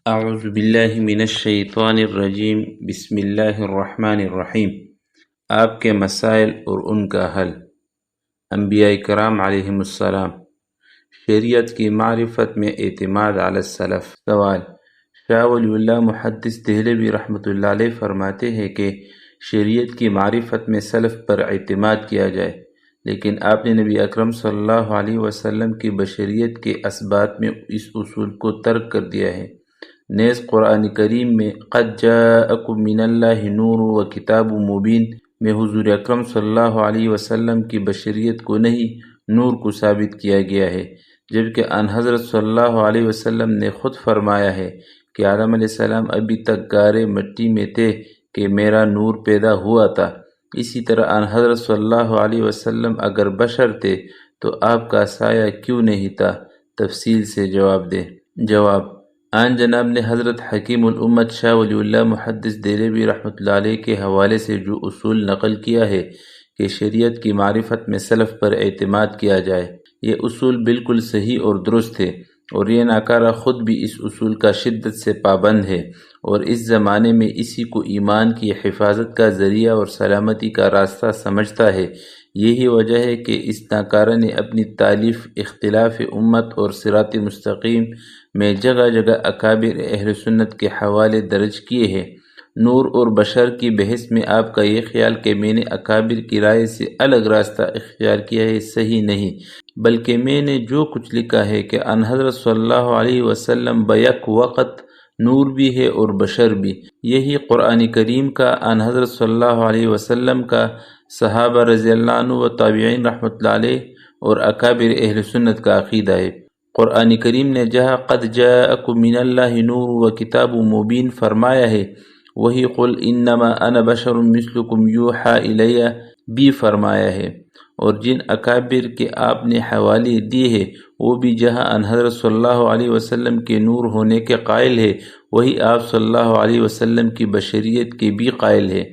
اعوذ باللہ من الشیطان الرجیم بسم اللہ الرحمن الرحیم۔ آپ کے مسائل اور ان کا حل۔ انبیاء کرام علیہم السلام۔ شریعت کی معرفت میں اعتماد علی السلف۔ سوال: شاہ ولی اللہ محدث دہلوی رحمۃ اللہ علیہ فرماتے ہیں کہ شریعت کی معرفت میں سلف پر اعتماد کیا جائے، لیکن آپ نے نبی اکرم صلی اللہ علیہ وسلم کی بشریت کے اثبات میں اس اصول کو ترک کر دیا ہے۔ نیز قرآن کریم میں قد جاءکم من اللہ نور و کتاب مبین میں حضور اکرم صلی اللہ علیہ وسلم کی بشریت کو نہیں، نور کو ثابت کیا گیا ہے، جبکہ ان حضرت صلی اللہ علیہ وسلم نے خود فرمایا ہے کہ آدم علیہ السلام ابھی تک گارے مٹی میں تھے کہ میرا نور پیدا ہوا تھا۔ اسی طرح ان حضرت صلی اللہ علیہ وسلم اگر بشر تھے تو آپ کا سایہ کیوں نہیں تھا؟ تفصیل سے جواب دیں۔ جواب: آن جناب نے حضرت حکیم الامت شاہ ولی اللہ محدث دہلوی رحمۃ اللہ علیہ کے حوالے سے جو اصول نقل کیا ہے کہ شریعت کی معرفت میں سلف پر اعتماد کیا جائے، یہ اصول بالکل صحیح اور درست ہے، اور یہ ناکارہ خود بھی اس اصول کا شدت سے پابند ہے، اور اس زمانے میں اسی کو ایمان کی حفاظت کا ذریعہ اور سلامتی کا راستہ سمجھتا ہے۔ یہی وجہ ہے کہ اس ناکارہ نے اپنی تالیف اختلاف امت اور صراط مستقیم میں جگہ جگہ اکابر اہل سنت کے حوالے درج کیے ہیں۔ نور اور بشر کی بحث میں آپ کا یہ خیال کہ میں نے اکابر کی رائے سے الگ راستہ اختیار کیا ہے صحیح نہیں، بلکہ میں نے جو کچھ لکھا ہے کہ ان حضرت صلی اللہ علیہ وسلم بیک وقت نور بھی ہے اور بشر بھی۔ یہی قرآن کریم کا، ان حضرت صلی اللہ علیہ وسلم کا، صحابہ رضی اللہ عنہ و تابعین رحمۃ اللہ علیہ اور اکابر اہل سنت کا عقیدہ ہے۔ قرآن کریم نے جہاں قد جاءکم من اللہ نور و کتاب مبین فرمایا ہے، وہی قل انما انا بشر مثلکم یوحی الی بھی فرمایا ہے، اور جن اکابر کے آپ نے حوالے دیے ہیں وہ بھی جہاں ان حضرت صلی اللہ علیہ وسلم کے نور ہونے کے قائل ہے، وہی آپ صلی اللہ علیہ وسلم کی بشریت کے بھی قائل ہے۔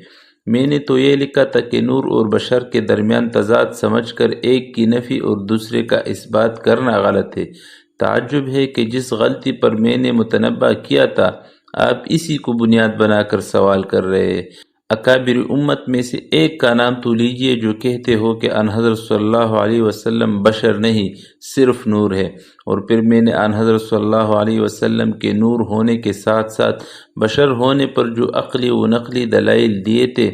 میں نے تو یہ لکھا تھا کہ نور اور بشر کے درمیان تضاد سمجھ کر ایک کی نفی اور دوسرے کا اثبات کرنا غلط ہے۔ تعجب ہے کہ جس غلطی پر میں نے متنبہ کیا تھا، آپ اسی کو بنیاد بنا کر سوال کر رہے ہیں۔ اکابر امت میں سے ایک کا نام تو لیجئے جو کہتے ہو کہ ان حضرت صلی اللہ علیہ وسلم بشر نہیں، صرف نور ہے، اور پھر میں نے ان حضرت صلی اللہ علیہ وسلم کے نور ہونے کے ساتھ ساتھ بشر ہونے پر جو عقلی و نقلی دلائل دیے تھے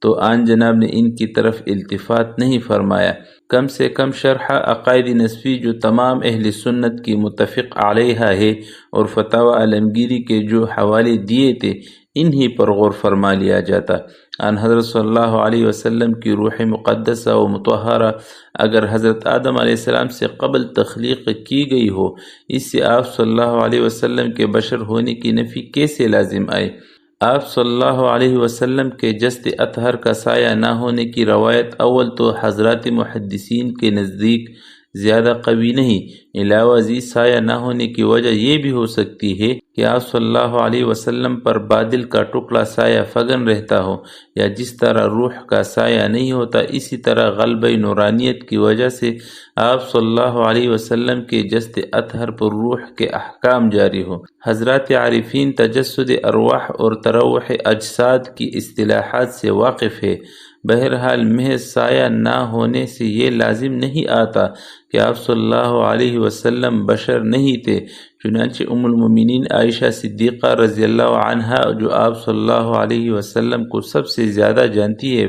تو آن جناب نے ان کی طرف التفات نہیں فرمایا۔ کم سے کم شرح عقائد نسبی جو تمام اہل سنت کی متفق علیہ ہے اور فتاوی عالمگیری کے جو حوالے دیے تھے انہی پر غور فرما لیا جاتا۔ ان حضرت صلی اللہ علیہ وسلم کی روح مقدسہ و مطہرہ اگر حضرت آدم علیہ السلام سے قبل تخلیق کی گئی ہو، اس سے آپ صلی اللہ علیہ وسلم کے بشر ہونے کی نفی کیسے لازم آئے؟ آپ صلی اللہ علیہ وسلم کے جسد اطہر کا سایہ نہ ہونے کی روایت اول تو حضرات محدثین کے نزدیک زیادہ قوی نہیں، علاوہ ازیں سایہ نہ ہونے کی وجہ یہ بھی ہو سکتی ہے کہ آپ صلی اللہ علیہ وسلم پر بادل کا ٹکڑا سایہ فگن رہتا ہو، یا جس طرح روح کا سایہ نہیں ہوتا اسی طرح غلبہ نورانیت کی وجہ سے آپ صلی اللہ علیہ وسلم کے جسد اطہر پر روح کے احکام جاری ہو۔ حضرات عارفین تجسد ارواح اور تروح اجساد کی اصطلاحات سے واقف ہے۔ بہرحال محض سایہ نہ ہونے سے یہ لازم نہیں آتا کہ آپ صلی اللہ علیہ وسلم بشر نہیں تھے، چنانچہ ام المومنین عائشہ صدیقہ رضی اللہ عنہا جو آپ صلی اللہ علیہ وسلم کو سب سے زیادہ جانتی ہے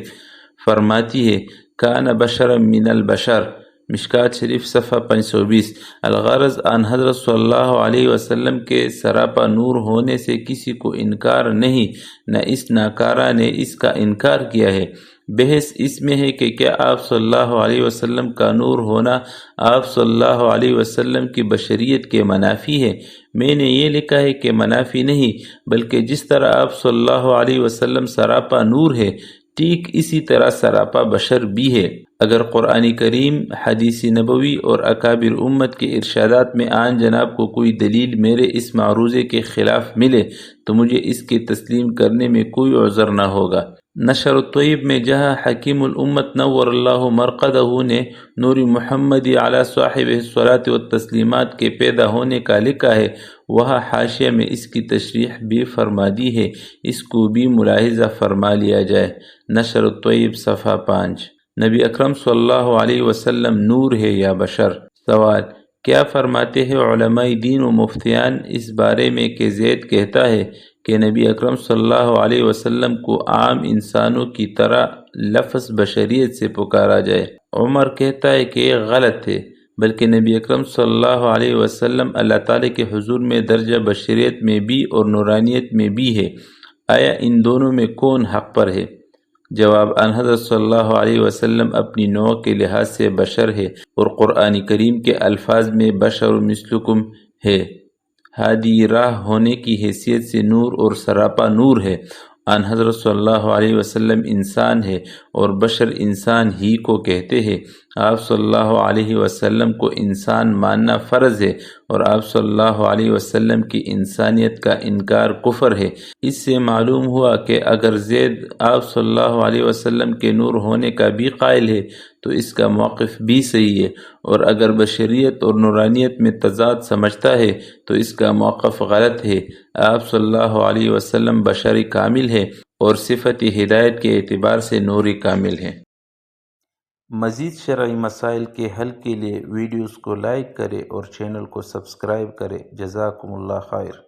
فرماتی ہے کان بشرا من البشر، مشکات شریف صفحہ 520۔ الغرض ان حضرت صلی اللہ علیہ وسلم کے سراپا نور ہونے سے کسی کو انکار نہیں، نہ اس ناکارہ نے اس کا انکار کیا ہے۔ بحث اس میں ہے کہ کیا آپ صلی اللہ علیہ وسلم کا نور ہونا آپ صلی اللہ علیہ وسلم کی بشریت کے منافی ہے؟ میں نے یہ لکھا ہے کہ منافی نہیں، بلکہ جس طرح آپ صلی اللہ علیہ وسلم سراپا نور ہے، ٹھیک اسی طرح سراپا بشر بھی ہے۔ اگر قرآن کریم، حدیث نبوی اور اکابر امت کے ارشادات میں آن جناب کو کوئی دلیل میرے اس معروضے کے خلاف ملے تو مجھے اس کی تسلیم کرنے میں کوئی عذر نہ ہوگا۔ نشر الطیب میں جہاں حکیم الامت نور اللہ مرقدہ نے نور محمد علی صاحب الصلاۃ والتسلیمات کے پیدا ہونے کا لکھا ہے، وہاں حاشیہ میں اس کی تشریح بھی فرما دی ہے، اس کو بھی ملاحظہ فرما لیا جائے۔ نشر الطیب صفحہ 5۔ نبی اکرم صلی اللہ علیہ وسلم نور ہے یا بشر؟ سوال: کیا فرماتے ہیں علماء دین و مفتیان اس بارے میں کہ زید کہتا ہے کہ نبی اکرم صلی اللہ علیہ وسلم کو عام انسانوں کی طرح لفظ بشریت سے پکارا جائے؟ عمر کہتا ہے کہ یہ غلط ہے، بلکہ نبی اکرم صلی اللہ علیہ وسلم اللہ تعالیٰ کے حضور میں درجہ بشریت میں بھی اور نورانیت میں بھی ہے، آیا ان دونوں میں کون حق پر ہے؟ جواب: ان حضرت صلی اللہ علیہ وسلم اپنی نوع کے لحاظ سے بشر ہے اور قرآن کریم کے الفاظ میں بشر مثلکم ہے، ہادی راہ ہونے کی حیثیت سے نور اور سراپا نور ہے۔ ان حضرت صلی اللہ علیہ وسلم انسان ہے اور بشر انسان ہی کو کہتے ہیں۔ آپ صلی اللہ علیہ وسلم کو انسان ماننا فرض ہے اور آپ صلی اللہ علیہ وسلم کی انسانیت کا انکار کفر ہے۔ اس سے معلوم ہوا کہ اگر زید آپ صلی اللہ علیہ وسلم کے نور ہونے کا بھی قائل ہے تو اس کا موقف بھی صحیح ہے، اور اگر بشریت اور نورانیت میں تضاد سمجھتا ہے تو اس کا موقف غلط ہے۔ آپ صلی اللہ علیہ وسلم بشری کامل ہے اور صفت ہدایت کے اعتبار سے نوری کامل ہے۔ مزید شرعی مسائل کے حل کے لیے ویڈیوز کو لائک کریں اور چینل کو سبسکرائب کریں۔ جزاکم اللہ خیر۔